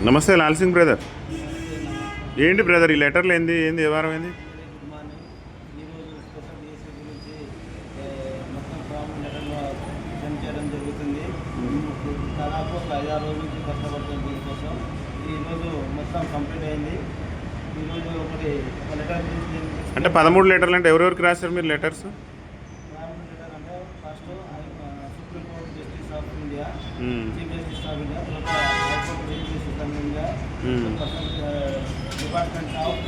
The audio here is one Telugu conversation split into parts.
నమస్తే లాల్ సింగ్ బ్రదర్. ఏంటి బ్రదర్ ఈ లెటర్లు ఏంది ఏ వారం ఏంది? Good morning. ఈరోజు స్పెషల్ డిఎస్సీ గురించి మొత్తం ఫామ్ లెటర్లో సెండ్ చేయడం జరుగుతుంది. దాదాపు ఒక 5-6 రోజుల నుంచి కష్టపడుతుంది దీనికోసం. ఈరోజు మొత్తం కంప్లీట్ అయింది. ఈరోజు ఒక లెటర్ అంటే 13 లెటర్లు అంటే ఎవరెవరికి రాశారు మీరు లెటర్స్? లెటర్ అంటే first supreme court justice of India, chief justice of India, high court chief justice of India, department of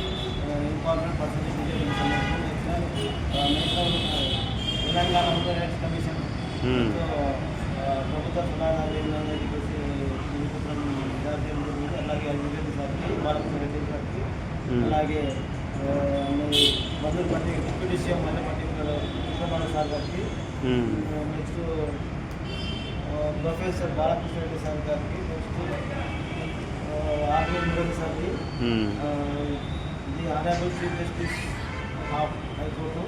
important personal Telangana human rights commission, ప్రభుత్వ సలహాదారు అలాగే అడ్వకేట్ సార్కి, బాలకృష్ణ సార్కి, అలాగే మధుర్ పట్టి డిప్యూటీ సీఎం మల్లెపట్టి విక్రమాన సార్ గారికి, next professor Balakrishna Reddy sir గారికి, నెక్స్ట్ ఆర్మీ మురళి సార్కి, the honourable chief justice of high court,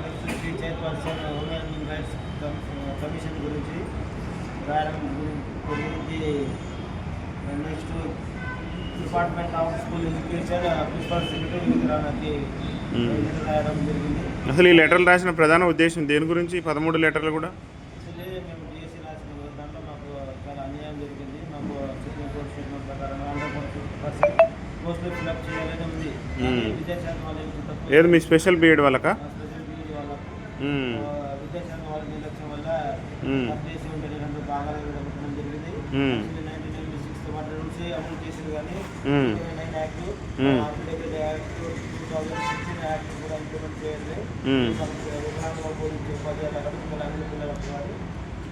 next Shri chairperson human rights commission గురించి రాయడం గురించి, next department of school education principal secretary విగ్రహానికి రాయడం జరిగింది. అసలు ఈ లెటర్లు రాసిన ప్రధాన ఉద్దేశం దేని గురించి? 13 లెటర్లు కూడా అసలే మేము డిఎస్సీ రాసిన దాంట్లో మాకు చాలా అన్యాయం జరిగింది. మాకు సుప్రీం కోర్టు స్టేట్మెంట్ ప్రకారం 100% పోస్టులు ఫిల్అప్ చేయాలని ఉంది. విద్యాశాఖ వాళ్ళు ఏది మీ స్పెషల్ బీఎడ్ వాళ్ళకా? స్పెషల్ బీఈడి వాళ్ళకు విద్యాశాఖ వాళ్ళ నిర్లక్ష్యం వల్ల చేసి ఉంటే బాగా పెట్టడం జరిగింది. 1996 వాటి నుంచి అమలు చేసింది కానీ 2009 యాక్ట్, అఫిడవిట్ యాక్ట్, 2016 యాక్ట్ కూడా ఇంప్లిమెంట్ చేయాలి. వికలాంగుల గురించి ఉపాధ్యాయులు పిల్లలు.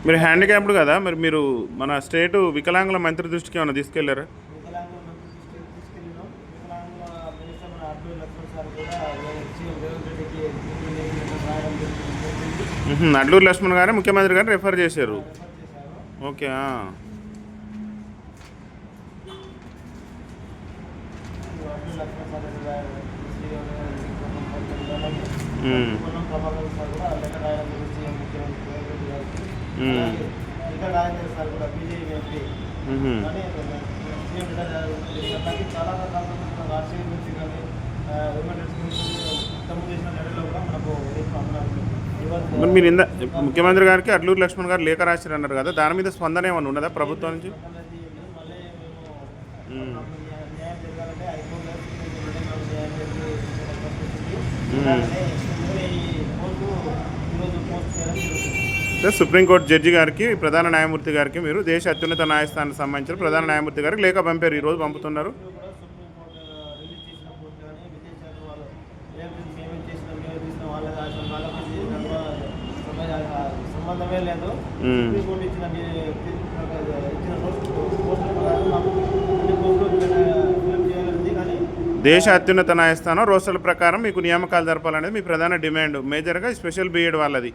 మీరు హ్యాండిక్యాప్డ్ కదా, మరి మీరు మన స్టేట్ వికలాంగుల మంత్రి దృష్టికి ఏమైనా తీసుకెళ్లారా? వికలాంగుల మంత్రి దృష్టికి తీసుకెళ్ళినాం. వికలాంగుల మినిస్టర్ మన అడ్డూరి లక్ష్మణ్ సార్ కూడా సీఎం రేవంత్ రెడ్డికి రాయడం జరిగింది. అడ్లూరు లక్ష్మణ్ గారు ముఖ్యమంత్రి గారిని రెఫర్ చేశారు. ఓకే. సార్ కూడా బీజేపీ ఎంపీ చాలా రకాల రాజకీయ నుంచి కానీ హ్యూమన్ రైట్స్ ఉత్తమ చేసిన లెటర్లో కూడా మనకు మీరు ముఖ్యమంత్రి గారికి అడ్లూరు లక్ష్మణ్ గారు లేఖ రాశారు అన్నారు కదా, దాని మీద స్పందన ఏమన్నా ఉన్నదా ప్రభుత్వం నుంచి? సుప్రీంకోర్టు జడ్జి గారికి, ప్రధాన న్యాయమూర్తి గారికి మీరు దేశ అత్యున్నత న్యాయస్థానానికి సంబంధించిన ప్రధాన న్యాయమూర్తి గారికి లేఖ పంపారు. ఈరోజు పంపుతున్నారు. సంబంధమే లేదు. దేశ అత్యున్నత న్యాయస్థానం రోస్టర్ల ప్రకారం మీకు నియామకాలు జరపాలనేది మీ ప్రధాన డిమాండ్, మేజర్గా స్పెషల్ బీఎడ్ వాళ్ళది.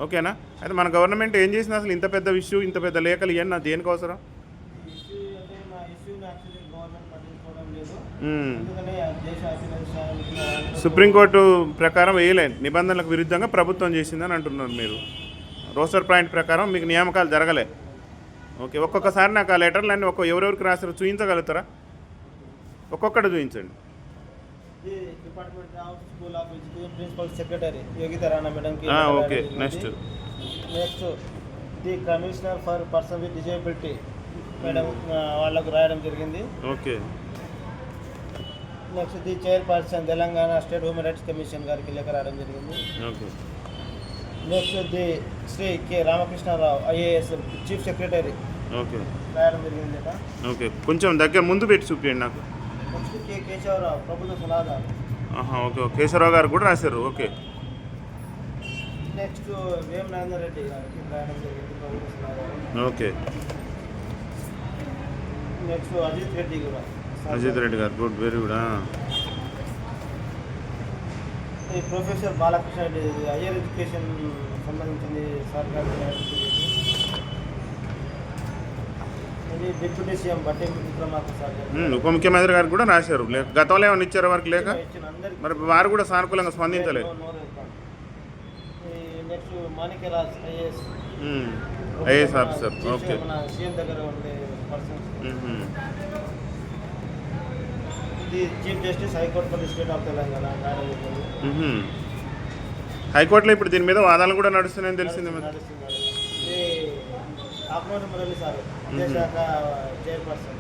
ఓకేనా? అయితే మన గవర్నమెంట్ ఏం చేసింది అసలు? ఇంత పెద్ద ఇష్యూ, ఇంత పెద్ద లేఖలు ఇవన్నీ నాకు దేనికి అవసరం? సుప్రీంకోర్టు ప్రకారం వేయలే, నిబంధనలకు విరుద్ధంగా ప్రభుత్వం చేసిందని అంటున్నారు మీరు. రోస్టర్ పాయింట్ ప్రకారం మీకు నియామకాలు జరగలే. ఓకే, ఒక్కొక్కసారి నాకు ఆ లెటర్లన్నీ ఎవరెవరికి రాశారో చూపించగలుగుతారా? ఒక్కొక్కటి చూపించండి. Department of school of education principal secretary Yogita Rana మేడంకి. Okay. Next the commissioner for person with disability madam వాళ్ళకు రాయడం జరిగింది. Okay. Next the chairperson Telangana state human rights commission గారికి లేఖ రాయడం జరిగింది. Okay. Next the Shri K Ramakrishnarao IAS chief secretary. Okay. రాయడం జరిగింది. ఓకే, కొంచెం దగ్గర ముందు పెట్టి చూపించండి నాకు. నెక్స్ట్ కె కేశవరావు ప్రభుత్వ సలహాదారు. ఓకే, కేశవరావు గారు కూడా రాశారు. ఓకే. నెక్స్ట్ వేం నరేందర్ రెడ్డి గారికి రాయడం జరిగింది, ప్రభుత్వ సలహాదారు. ఓకే. నెక్స్ట్ అజిత్ రెడ్డి కూడా. అజిత్ రెడ్డి గారు, గుడ్, వెరీ గుడ్. ఈ professor Balakrishna Reddy higher education సంబంధించింది సర్కారు. ఇది డిప్యూటీ సీఎం బట్టి విక్రమార్క సార్ ఉప ముఖ్యమంత్రి గారికి కూడా రాశారు. గతంలో ఏమైనా ఇచ్చారు వారికి లేక? మరి వారు కూడా సానుకూలంగా స్పందించలేదు. Next Manikyaraj IAS IAS officer. Okay. మన సీఎం దగ్గర ఉండే పర్సన్స్. మ్మ్. ఇది chief justice high court for the state of Telangana మ్మ్. హైకోర్టులో ఇప్పుడు దీని మీద వాదాలు కూడా నడుస్తున్నాయని తెలిసింది మరి. నడుస్తున్నారు. ఇది ఆకునూరి మురళి సార్ విద్యాశాఖ చైర్పర్సన్.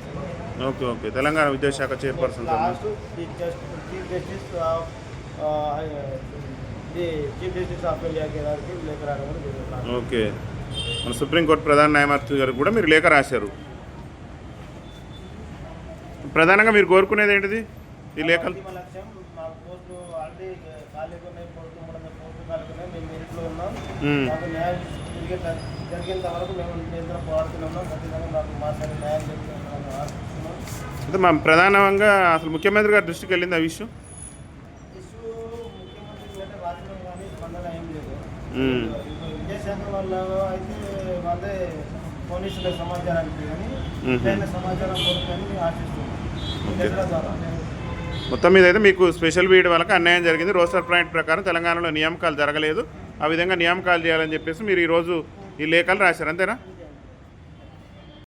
ఓకే ఓకే తెలంగాణ విద్యాశాఖ chairperson sir. Last chief justice the chief justice of ఇండియాకి లేఖ రావడం కూడా జరుగుతుంది. ఓకే మన సుప్రీంకోర్టు ప్రధాన న్యాయమూర్తి గారికి కూడా మీరు లేఖ రాశారు. ప్రధానంగా మీరు కోరుకునేది ఏంటిది ఈ లేఖలు? అంతిమ లక్ష్యం మా పోస్టులు ఆల్రెడీ ఖాళీగా ఉన్నాయి, 300 పోస్టులు ఖాళీగా ఉన్నాయి. మేము మెరిట్లో ఉన్నాం. మాకు న్యాయం జరిగేంత వరకు మేము నిరంతరం పోరాడుతున్నాం. ఖచ్చితంగా మాకు మా సరే న్యాయం జరిగిందని ఆశిస్తున్నాం. అయితే మా ప్రధానంగా అసలు ముఖ్యమంత్రి గారి దృష్టికి వెళ్ళింది ఆ విషయం. ఇష్యూ ముఖ్యమంత్రి అంటే రాజ్యం కానీ స్పందన ఏం లేదు. మ్మ్. విద్యాశాఖ వాళ్ళు అయితే వాళ్ళే పోలీసుల సమాచారానికి కానీ సమాచారం పొందుతారని ఆశిస్తున్నాం. లెటర్ల ద్వారా మొత్తం మీద అయితే మీకు స్పెషల్ బీడ్ వాళ్ళకి అన్యాయం జరిగింది. రోస్టర్ పాయింట్ ప్రకారం తెలంగాణలో నియామకాలు జరగలేదు, ఆ విధంగా నియామకాలు చేయాలని చెప్పేసి మీరు ఈరోజు ఈ లేఖలు రాశారు, అంతేనా?